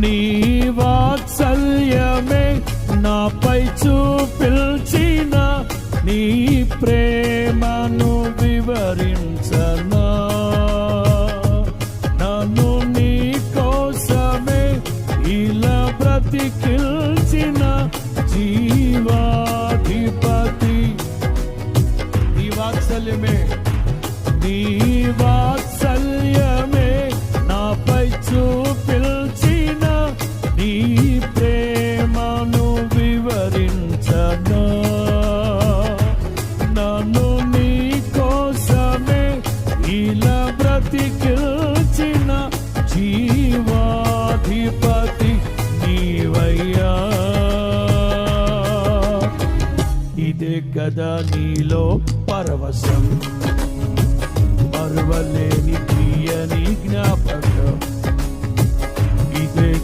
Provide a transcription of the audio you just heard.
నీ వాత్సల్యమే నాపై చూపిల్చిన నీ ప్రేమను వివరించనా. నన్ను నీ కోసమే ఇలా బ్రతికిల్చిన జీవాధిపతి. నీ వాత్సల్యమే నాపై చూపిల్చిన నీ ప్రేమను వివరించనా. నన్ను నీ కోసమే ఇలా బ్రతికిల్చిన జీవాధిపతి నీవయ్యా. ఇదే కదా నీలో పరవశం.